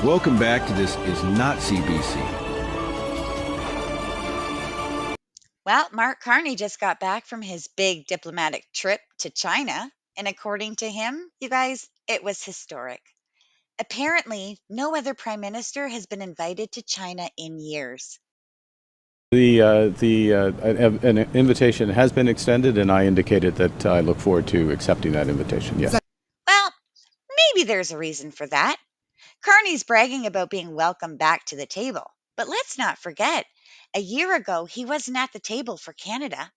Welcome back to This Is Not CBC. Well, Mark Carney just got back from his big diplomatic trip to China, and according to him, you guys, it was historic. Apparently, no other prime minister has been invited to China in years. An invitation has been extended, and I indicated that I look forward to accepting that invitation. Yes. Well, maybe there's a reason for that. Carney's bragging about being welcomed back to the table. But let's not forget, a year ago, he wasn't at the table for Canada.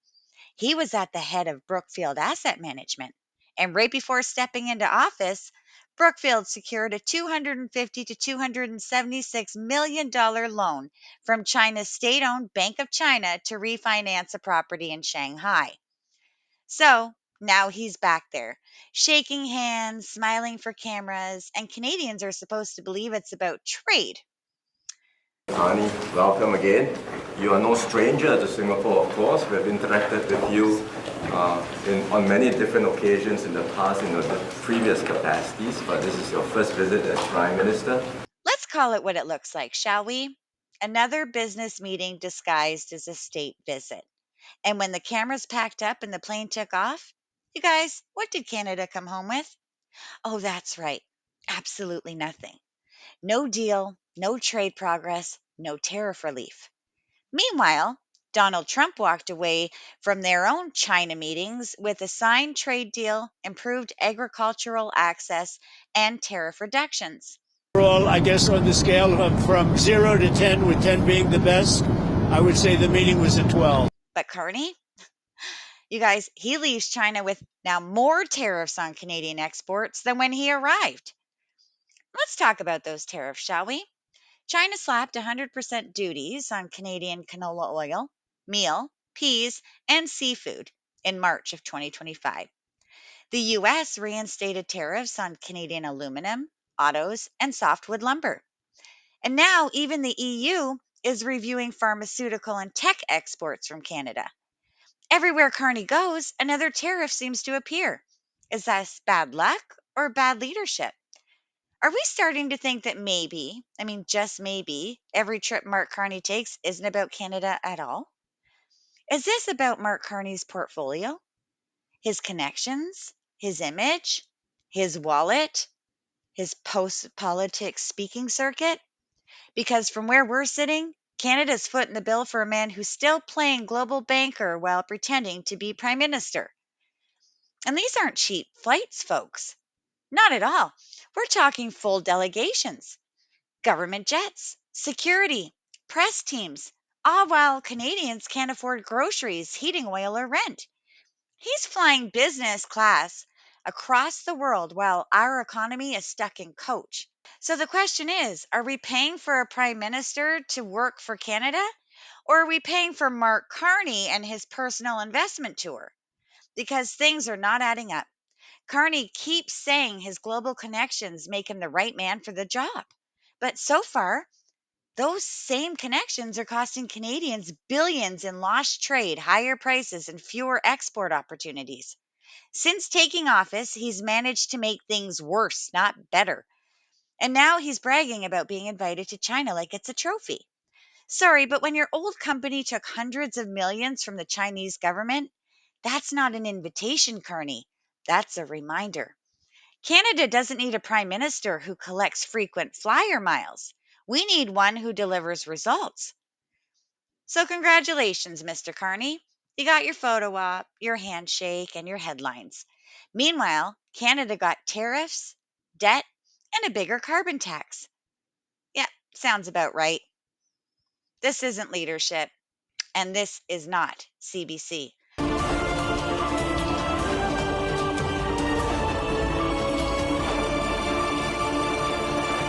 He was at the head of Brookfield Asset Management. And right before stepping into office, Brookfield secured a $250 to $276 million loan from China's state owned Bank of China to refinance a property in Shanghai. So now he's back there, shaking hands, smiling for cameras, and Canadians are supposed to believe it's about trade. Carney, welcome again. You are no stranger to Singapore, of course. We have interacted with you on many different occasions in the past in the previous capacities, but this is your first visit as Prime Minister. Let's call it what it looks like, shall we? Another business meeting disguised as a state visit. And when the cameras packed up and the plane took off, you guys, what did Canada come home with? Oh, that's right. Absolutely nothing. No deal, no trade progress, no tariff relief. Meanwhile, Donald Trump walked away from their own China meetings with a signed trade deal, improved agricultural access, and tariff reductions. Overall, I guess on the scale of from 0 to 10, with 10 being the best, I would say the meeting was a 12. But Carney, you guys, he leaves China with now more tariffs on Canadian exports than when he arrived. Let's talk about those tariffs, shall we? China slapped 100% duties on Canadian canola oil, meal, peas, and seafood in March of 2025. The US reinstated tariffs on Canadian aluminum, autos, and softwood lumber. And now even the EU is reviewing pharmaceutical and tech exports from Canada. Everywhere Carney goes, another tariff seems to appear. Is that bad luck or bad leadership? Are we starting to think that maybe, I mean, just maybe, every trip Mark Carney takes isn't about Canada at all? Is this about Mark Carney's portfolio, his connections, his image, his wallet, his post politics speaking circuit? Because from where we're sitting, Canada's footing the bill for a man who's still playing global banker while pretending to be prime minister. And these aren't cheap flights, folks. Not at all. We're talking full delegations, government jets, security, press teams, all while Canadians can't afford groceries, heating oil, or rent. He's flying business class across the world while our economy is stuck in coach. So the question is, are we paying for a prime minister to work for Canada? Or are we paying for Mark Carney and his personal investment tour? Because things are not adding up. Carney keeps saying his global connections make him the right man for the job. But so far, those same connections are costing Canadians billions in lost trade, higher prices, and fewer export opportunities. Since taking office, he's managed to make things worse, not better. And now he's bragging about being invited to China like it's a trophy. Sorry, but when your old company took hundreds of millions from the Chinese government, that's not an invitation, Carney. That's a reminder. Canada doesn't need a prime minister who collects frequent flyer miles. We need one who delivers results. So, congratulations, Mr. Carney. You got your photo op, your handshake, and your headlines. Meanwhile, Canada got tariffs, debt, and a bigger carbon tax. Yeah, sounds about right. This isn't leadership, and this is not CBC.